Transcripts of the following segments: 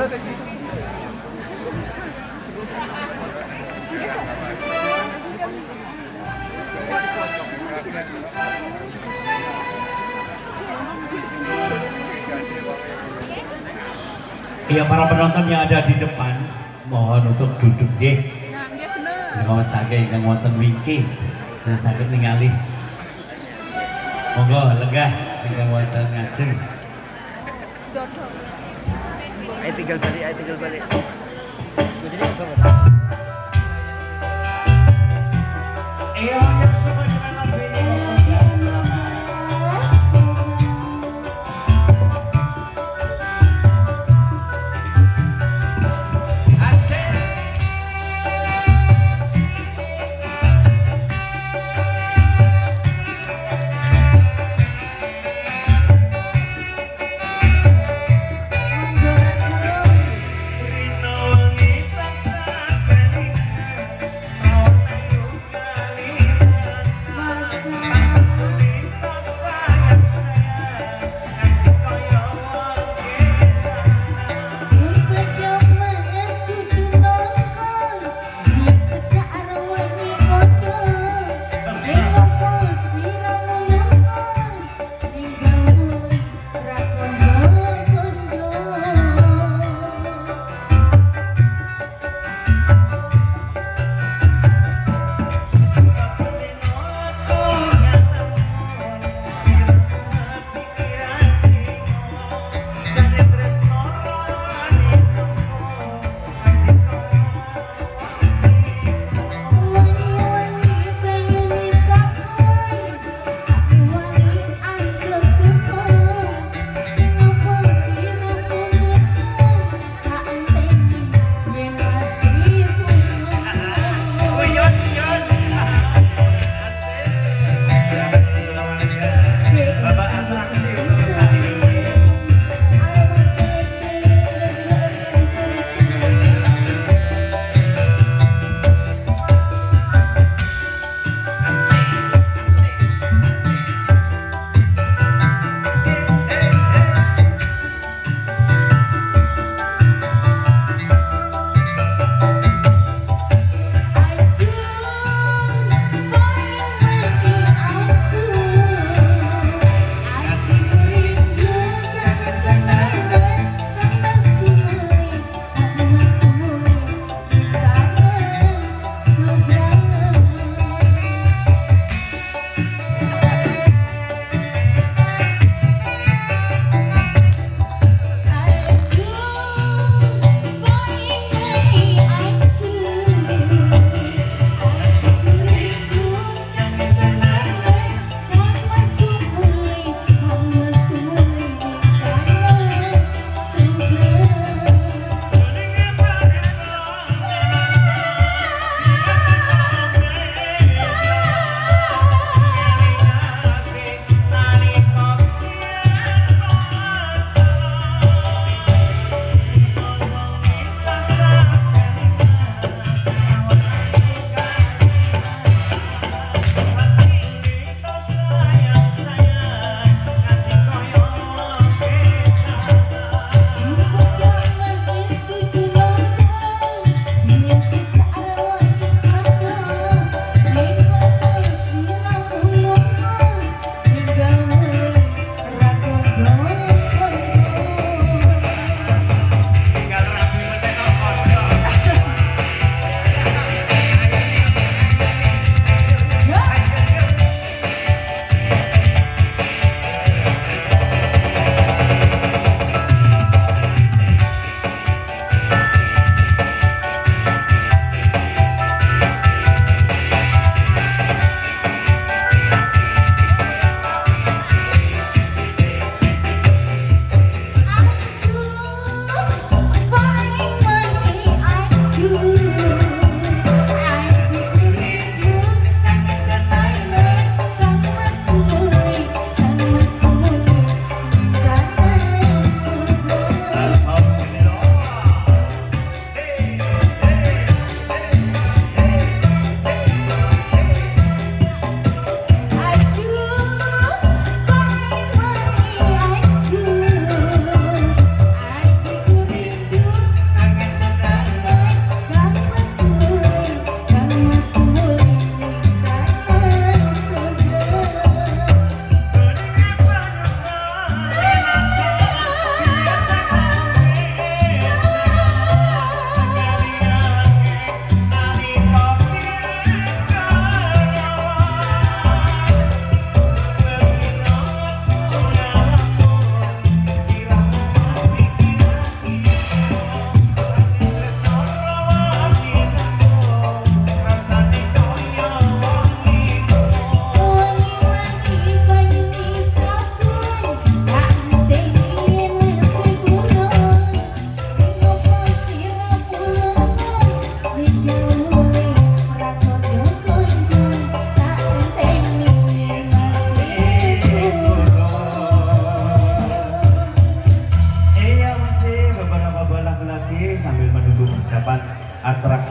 Iya, para penonton yang ada di depan mohon untuk duduk deh. Kalau sakit yang wonten wingking dan sakit ningali. Monggo lenggah yang wonten ngajeng. Ayo tinggal balik. Jadi apa? Iya, yang semua dengan opini.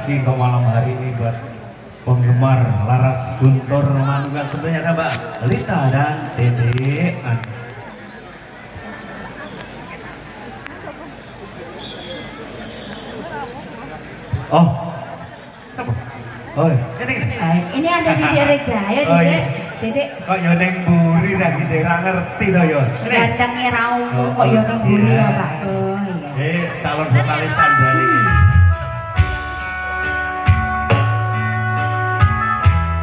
kasih untuk malam hari ini buat penggemar Laras Guntur Manunggal, tentunya ada Mbak Lita dan Dede. Oh, siapa? Oh, Ini ada Dedek Rega ya, Oh, Dedek. iya. Dedek kok yo ning mburi ra gitu, ra ngerti to yo. Ini. gantengnya raung Oh, kok yo iya. nemburi ya, Pak. Oh iya. Calon vokalis Sandali.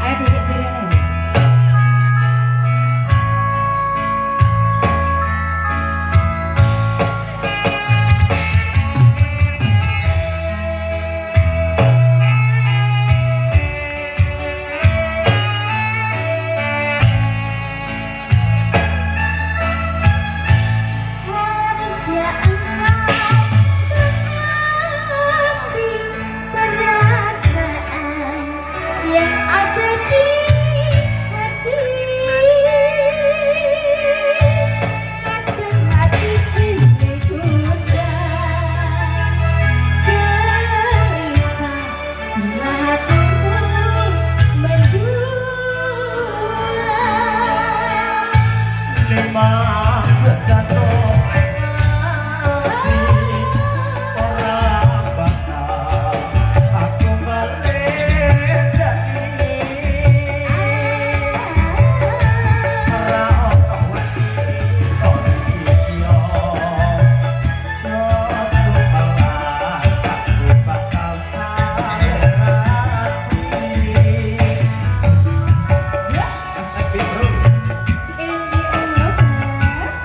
Ayo Dedek Dedek. Harusnya perasaan yang ada di hati, akan hati ini gelisah bila hatimu mendua. Memang sejatuh orang bakal aku balik dari raut awati kondisio sesumalah aku bakal sampai hati. SFB bro. In the universe,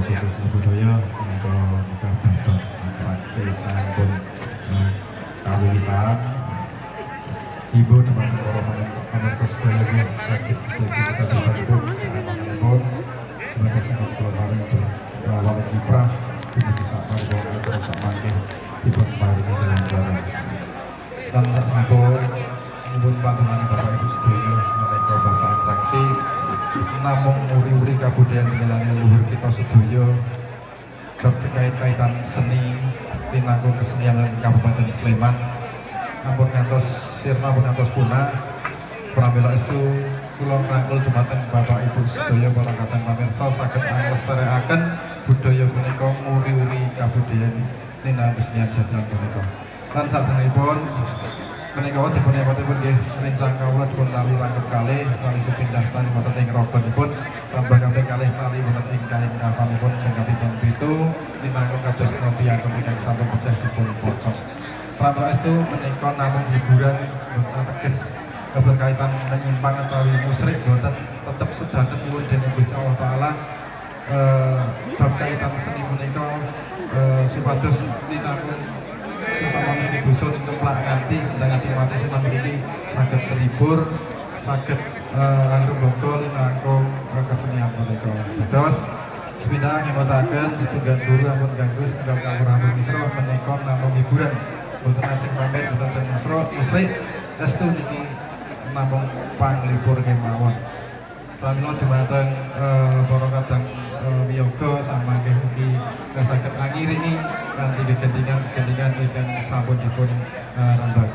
Situs Budaya menika babat atraksi sampun kawilitan. Ibu teman-teman para pamirsa sedaya sakit jadi kita dibantu pun sebagai sangat keluarga berawal kiprah tidak bisa mengbawa terus mangke dipun paringi dalam barang dan tak sampun nyuwun panjenengan Bapak Ibu sedaya menika babat atraksi namung uri-uri kabudayan tinggalane luhur kita sedaya terkait kaitan seni tinanggung kesenian Kabupaten Sleman ampun ngantos sirna ampun ngantos punah pramila estu kula ngrangkul dumateng Bapak Ibu sedaya para kadang pamirsa saged nglestarekaken budaya punika nguri-uri kabudayan tinanggung kesenian jadran punika lan saderengipun menika dipun yamatipun nggih rencang kawula dipun lalu langkep kalih kali sepindah tali wonten ing rogonipun tambah kaping kalih tali wonten ing kain kafanipun jangkapipun 7 tinanggung kados nopiang ingkang sampun pecah dipun pocok. Pramestu menika namung hiburan boten teges keberkaitan menyimpang utawi musyrik boten tetep sedanten nuwun dening Gusti Allah taala bab kaitan seni menika supados tinanggung utamanya di dusun templak nganti sedang mati senam ini saged terhibur saged langkung bongkol langkung kesenian menika terus sepindah ngemetaken setunggal guru ampun ganggu setunggal kawruh ampun misra menika namung hiburan boten ajeng pamer boten ajeng musrik estu niki namung panglipur kemawon pramila dumateng para kadang wiyaga samangke mugi saged angiringi kanthi gegendingan ingkang sampun dipun rembag.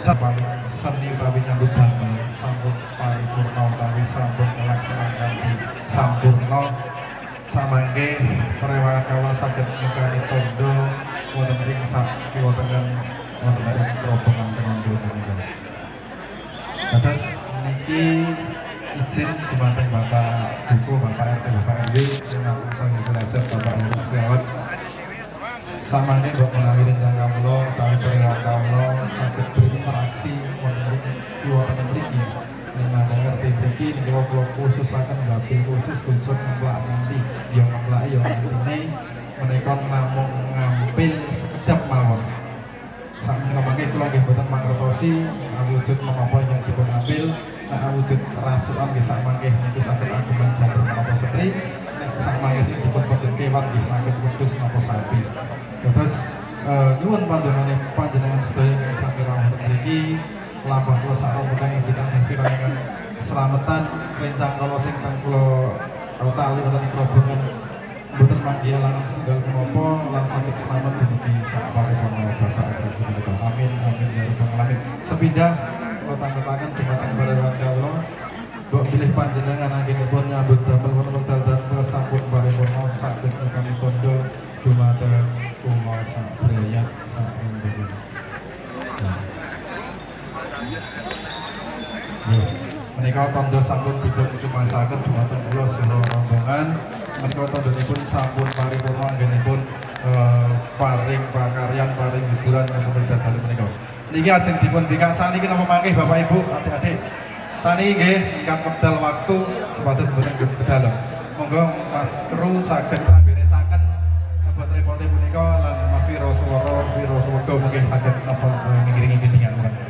Sampun seni utawi nyambut damel sampun paripurna utawi sampun melaksanakan sampurna samangke prewahan kawula saged nyukani tondo wonten ing sakiwa tengen wonten ing rombongan tondo menika. Terus niki izin dumateng Bapak Buku, Bapak RT, Bapak RW dengan saya belajar Bapak Heru Setiawan samangke mbok menawi rencang kawula utawi prewahan kawula saged berinteraksi wonten kiwa mriki menawi ngerti mriki niku kula khususaken babil khusus dusun ngemplak nanti ya ngemplak ya artine menika namung ngampil sekedap mawon sampun mangke kula nggih boten mangertosi awujud menapa ingkang dipun ambil awujud rasukan nggih sak mangke niku saged ageman janten menapa setri nek sak mangke sing dipun pendhet kewan nggih saged wedhus napa sapi terus nyuwun panjenengan sedaya ingkang sami rawuh mriki lambang kula sak rombongan kita pirangan keselamatan rencang kala sing teng kula tali wonten ing rombongan boten manggihan lan setunggal menapa lan saged selamat dumugi sak paripurna Bapak atraksi menika amin amin ya rabbal alamin sepindah kula tanggepaken dumateng para kawula mbok pilih panjenengan anggenipun nyambut damel wonten wekdal damel sampun paripurna saged kami kondo dumateng kula sak breyat sak endheng. Menika tondo sampun dipun cumasaken dumateng kula sedaya rombongan menika tondonipun sampun paripurna anggenipun paring pakaryan paring hiburan wonten dalu menika. Niki ajeng dipun bingkang saniki napa mangke Bapak Ibu adik-adik. Saniki nggih ingkang wekdal waktu supados boten kedalem. Monggo Mas Kru saged ngberesaken buat repote punika lan Mas Wiroswara Wiroswego mungkin saged napa ngiringi pitingan menika.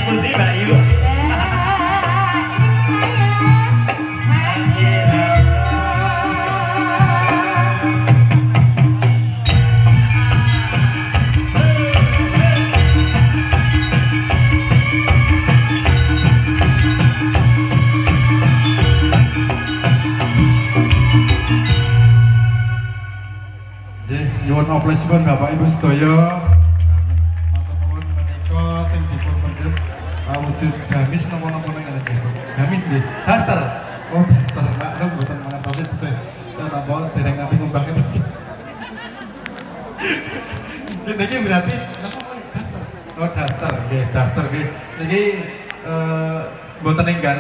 pundi Mbak Yu? Nyuwun aplausipun Bapak Ibu sedaya. Matur nuwun menika sing dipun pendhet wujud gamis napa-napa nang nggih. Gamis nggih. Daster. Oh, daster. Mbak Rum mboten mangertosi tesih. Napa dereng nganti ngumbah iki. Niki berarti napa daster? Oh, daster. Nggih, daster nggih. Niki mboten enggal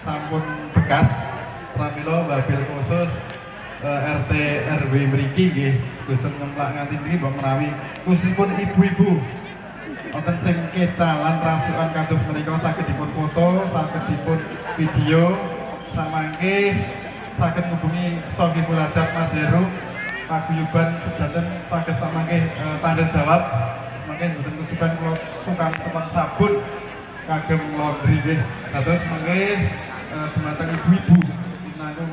sampun bekas pramila wabil khusus RT RW mriki nggih bosen ngemplak nganti niki mbok menawi khususipun ibu-ibu wonten sing kecalan rasukan kados menika saged dipun foto, saged dipun video samangke saged ngubungi Sohibul Hajat Mas Heru paguyuban sedanten saged samangke tanda jawab mangke mboten kesupen kula sukan teman sabun kagem laundry nggih dados mangke dumateng ibu-ibu nanggung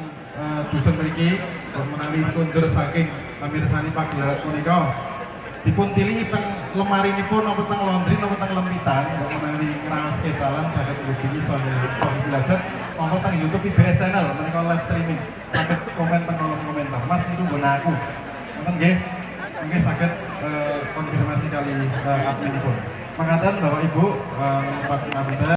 dusun mriki menawi kundur saking mirsani pagelaran punika dipun tilih teng lemarinipun napa teng laundry napa teng lempitan menawi ngraos kecalan saged ngubungi Sohibul Hajat monggo teng YouTube IBS channel menika live streaming saged komen teng kolom komentar Mas niku nggon aku ngoten nggih mungkin saged konfirmasi kali adminipun mangkaten Bapak Ibu Pak Kapolda